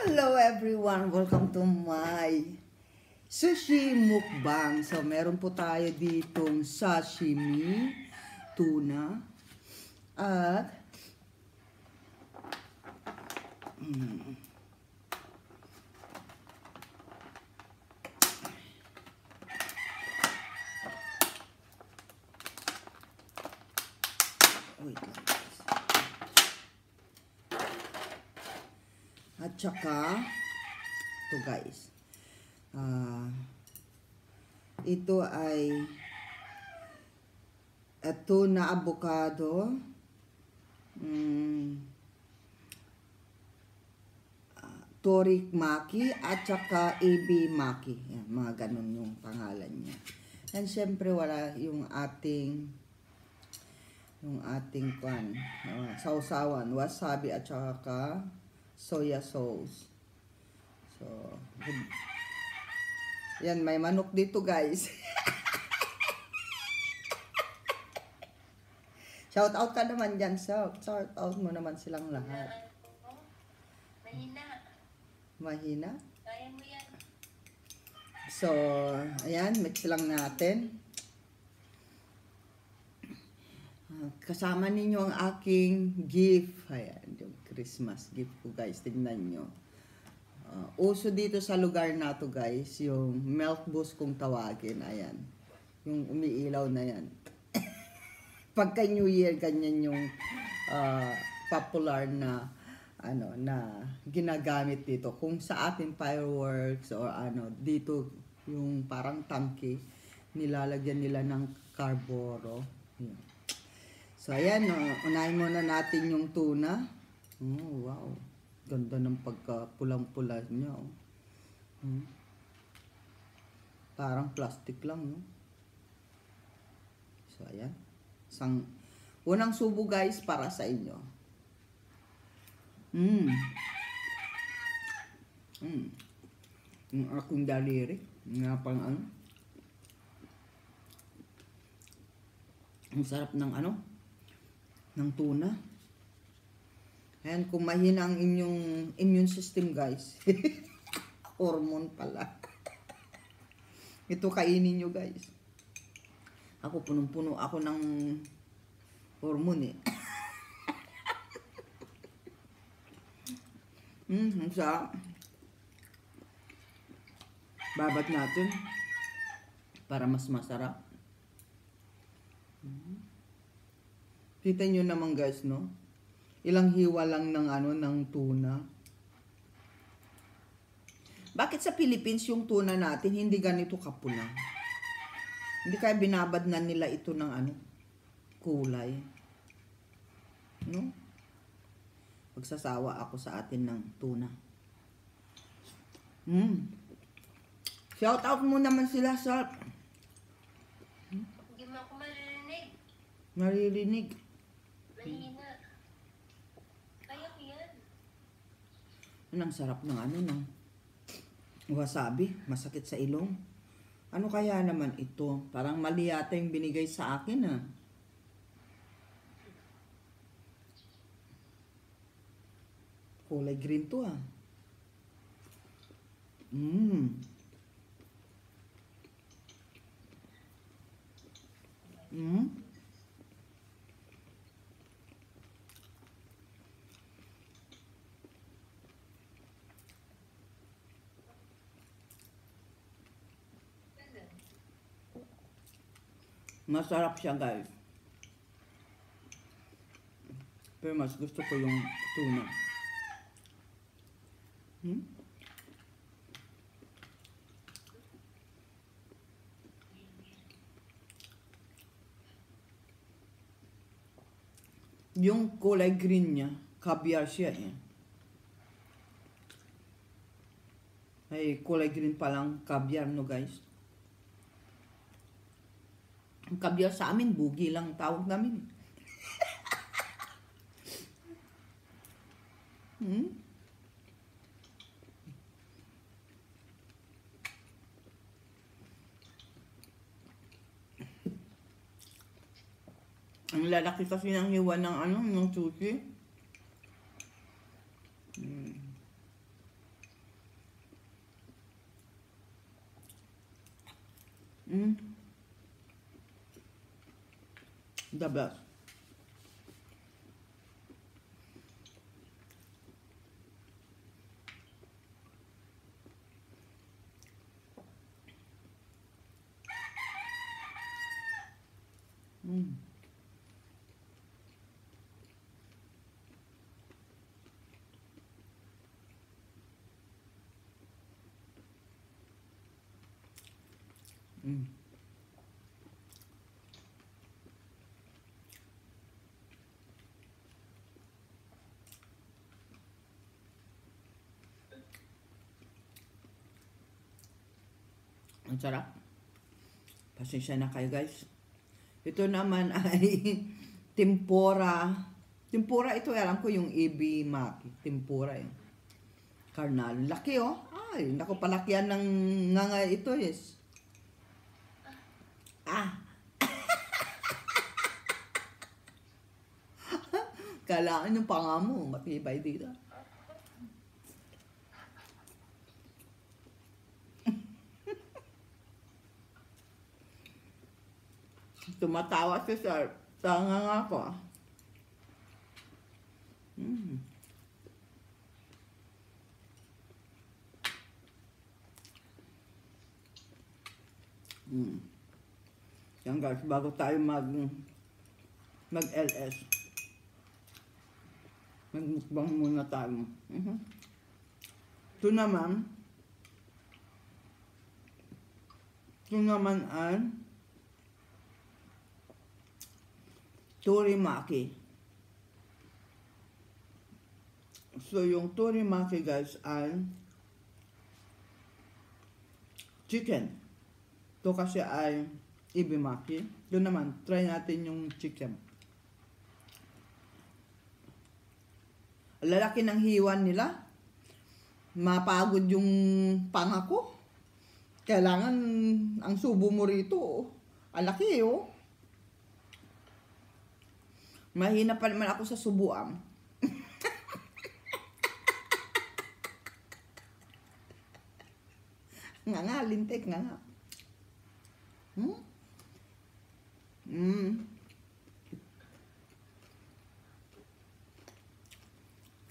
Hello everyone! Welcome to my sushi mukbang. So, meron po tayo ditong sashimi, tuna, at wait lang guys. At saka, ito guys. Ito ay tuna avocado, torik maki, at saka ebi maki. Yan, mga ganun yung pangalan niya. And syempre wala yung ating sausawan, wasabi at saka soya sauce. So, yan, may manok dito guys. Shout out ka naman dyan, shout out mo naman silang lahat. Mahina. Mahina? Kaya mo yan. So, ayan, mix lang natin. Kasama ninyo ang aking gift. Ayan, yung Christmas gift ko guys. Tignan nyo. Uso dito sa lugar na to guys, yung milk boost kung tawagin. Ayan. Yung umiilaw na yan. Pagka New Year, ganyan yung popular na na ginagamit dito. Kung sa atin fireworks or dito yung parang tangke, nilalagyan nila ng carboro. Ayan. So, ayan, unahin muna natin yung tuna. Oh, wow. Ganda ng pagka-pulang-pula niya. Oh. Parang plastic lang, no? So, ayan. Unang subo, guys, para sa inyo. Yung aking daliri. Nga pang ang sarap ng ng tuna. Ayan, kung mahina ang inyong immune system, guys. Hormone pala. Ito kainin nyo, guys. Ako, punong-puno ako ng hormone, ang sarap. Babat natin para mas masarap. Kita nyo naman, guys, no? Ilang hiwa lang ng ng tuna. Bakit sa Philippines yung tuna natin hindi ganito kapula? Hindi kaya binabad na nila ito ng kulay. No? Pagsasawa ako sa atin ng tuna. Shout out mo naman sila sa Hindi mo ako maririnig. maririnig. Mahina. Kaya mo yan. Ang sarap ng ng wasabi, masakit sa ilong. Ano kaya naman ito? Parang mali yata yung binigay sa akin, Kulay green to, Masarap siya, guys. Pero mas gusto ko yung tuna. Yung kulay green niya, caviar siya Ay, kulay green pa lang caviar, no guys? Ang caviar sa amin, bugi lang tawag namin. Ang lalaki kasi ng hiwa ng ng sushi. Mm. The best. Mm. Mm. Ang sarap. Pasensya na kayo guys. Ito naman ay tempura. Tempura ito, alam ko yung EB Maki. Tempura eh. Carnal. Laki oh. Ay, naku, palakihan ng nganga ito yes. Ah, kailangan yung panga mo. Matibay dito. Tumatawa si sir. Tanga nga ko. Mm. Mm. Yan guys, bago tayo mag-LS. Magmukbang muna tayo. Ito naman ay Torimaki. So, yung Torimaki guys ay chicken. Ito kasi ay ibimaki. Doon naman, try natin yung chicken. Lalaki ng hiwan nila. Mapagod yung panga ko. Kailangan ang subo mo rito. Ang laki oh. Mahina pa naman ako sa subuan. Nga, lintik nga.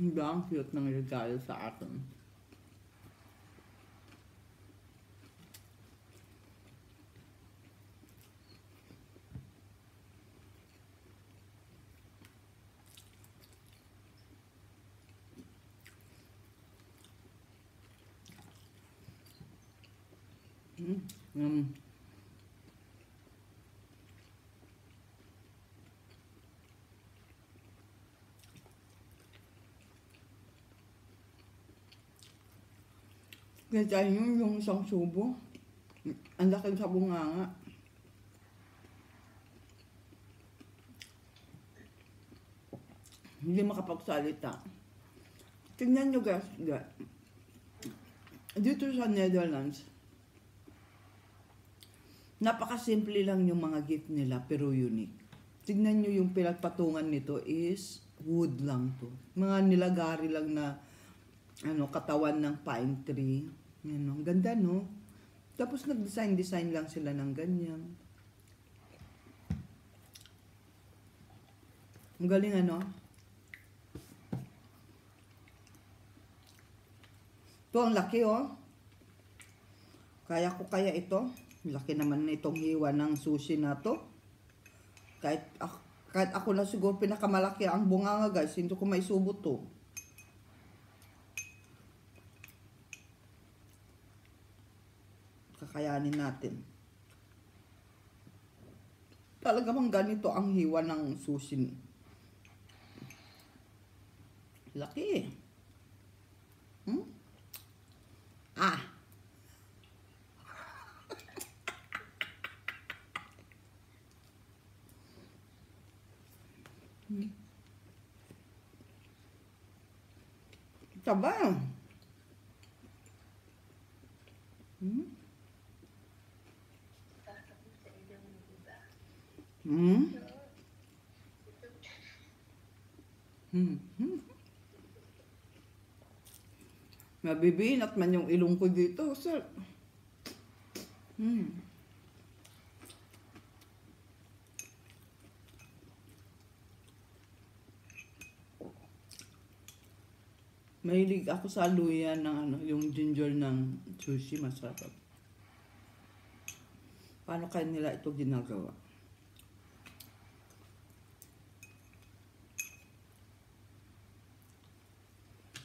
Hindi ang cute ng regalo sa akin. Kaya yung isang subo. Ang laki sa bunganga. Hindi makapagsalita. Tingnan nyo guys. Dito sa Netherlands, napakasimple lang yung mga gift nila pero unique. Tingnan nyo yung pinagpatungan nito is wood lang to. Mga nilagari lang na katawan ng pine tree. Yan, ang ganda no? Tapos nag-design lang sila ng ganyan. Ang galing ano? Ito ang laki oh. Kaya ko kaya ito. Laki naman na itong hiwa ng sushi na to. Kahit ako na siguro pinakamalaki ang bunganga guys. Hindi ko maisubo to. Kakayanin natin. Talaga bang ganito ang hiwa ng sushi? Laki. Ah. Taba. Mabibinat man yung ilong ko dito, sir. Mahilig ako sa luya ng ano, yung ginger ng sushi, masarap. Paano kaya nila ito ginagawa?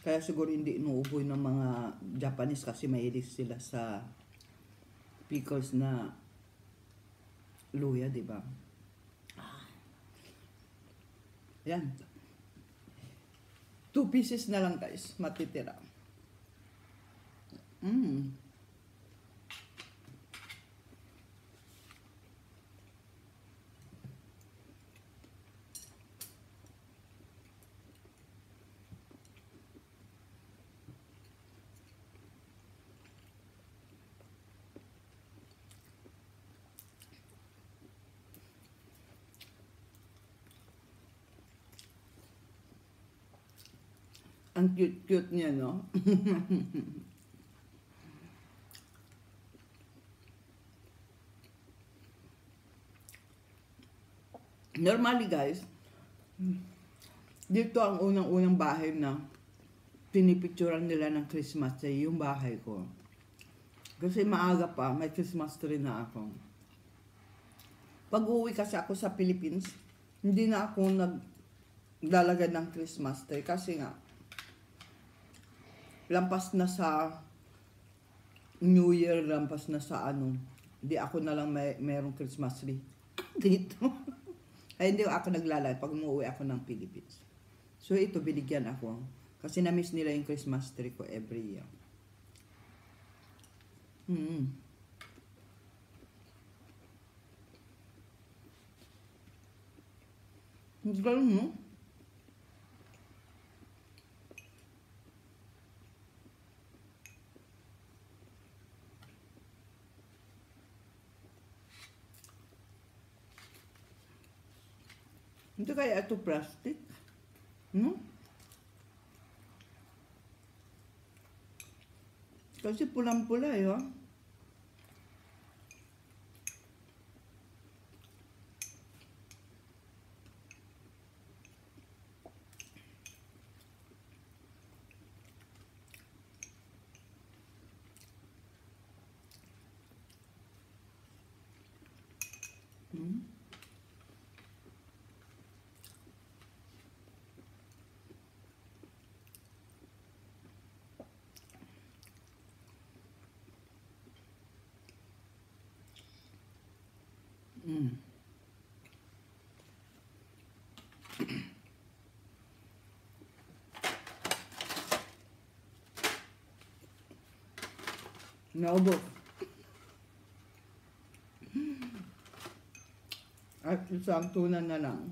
Kaya siguro hindi inuuboy ng mga Japanese kasi mahilig sila sa pickles na luya, di ba? Yan. 2 pieces na lang guys, matitira. Ang cute-cute niya, no? Normally guys, dito ang unang-unang bahay na pinipicturan nila ng Christmas tree, yung bahay ko. Kasi maaga pa, may Christmas tree na ako. Pag uwi kasi ako sa Philippines, hindi na ako naglalagay ng Christmas tree kasi nga, lampas na sa New Year, lampas na sa ano, hindi ako na lang merong Christmas tree dito. Ay, hindi ako naglalagay pag umuwi ako ng Philippines. So, ito, binigyan ako. Kasi na-miss nila yung Christmas tree ko every year. Ang galing, no? Hindi kaya ito plastic? No? Kasi pulang-pula eh, oh. Naubos. At isang tuna na lang.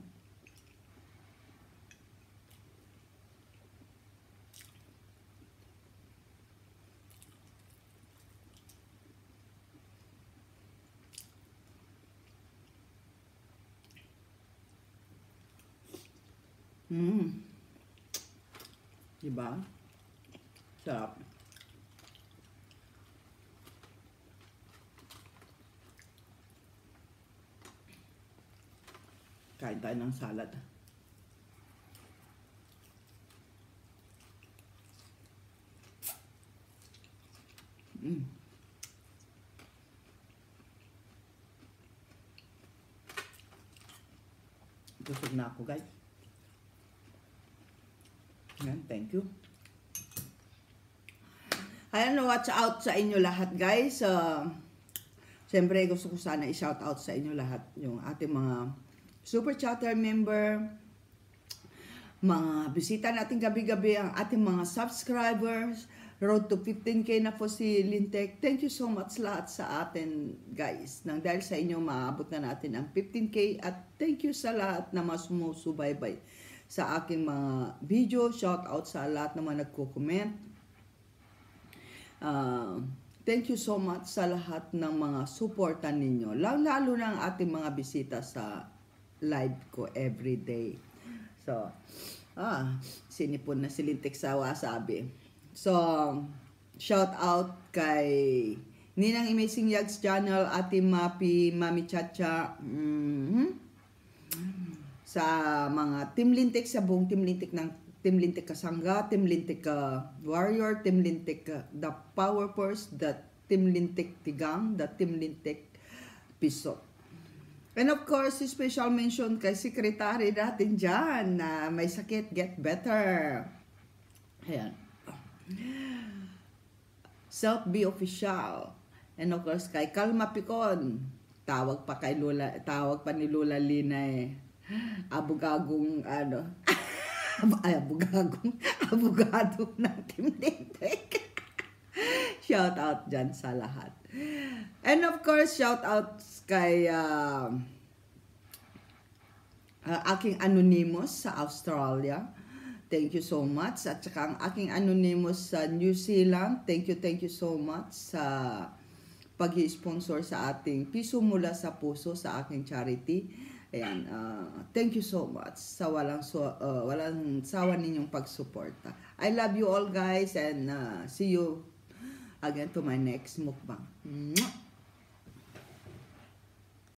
Diba? Sarap. Kain tayo ng salad. Busog na ako, guys. Yan, thank you. Ayan, watch out sa inyo lahat, guys. Siyempre, gusto ko sana i-shout out sa inyo lahat yung ating mga super chatter member, mga bisita natin gabi-gabi, ang ating mga subscribers. Road to 15K na po si Lintek. Thank you so much lahat sa atin, guys. Nang dahil sa inyo, maabot na natin ang 15K. At thank you sa lahat na mas sumusubaybay sa aking mga video. Shout out sa lahat na mga nagko-comment. Thank you so much sa lahat ng mga suportan ninyo. Lalo na ang ating mga bisita sa live ko everyday. So, sinipon na si Lintek sa wasabi. So, shout out kay Ninang Amazing Yags Channel, Ate Mapi, Mami Chacha, sa mga Team Lintek, sa buong Team Lintek ng Team Lintik Kasangga, Team Lintik Warrior, Team Lintik The Power Force, the Team Lintik Tigang, the Team Lintik Piso. And of course, special mention kay secretary natin dyan na may sakit, get better. Ayan. Self Be Official. And of course, kay Kalma Picon. Tawag pa ni Lola Lina eh. Abogagong abogado ng Team Lintik. Shout out dyan sa lahat. And of course, shout out kay aking anonymous sa Australia. Thank you so much. At saka ang aking anonymous sa New Zealand. Thank you so much sa pag-sponsor sa ating Piso Mula sa Puso sa aking charity. Ayan, thank you so much sa walang sawa ninyong pagsuporta. I love you all guys and see you again to my next mukbang. Mwah!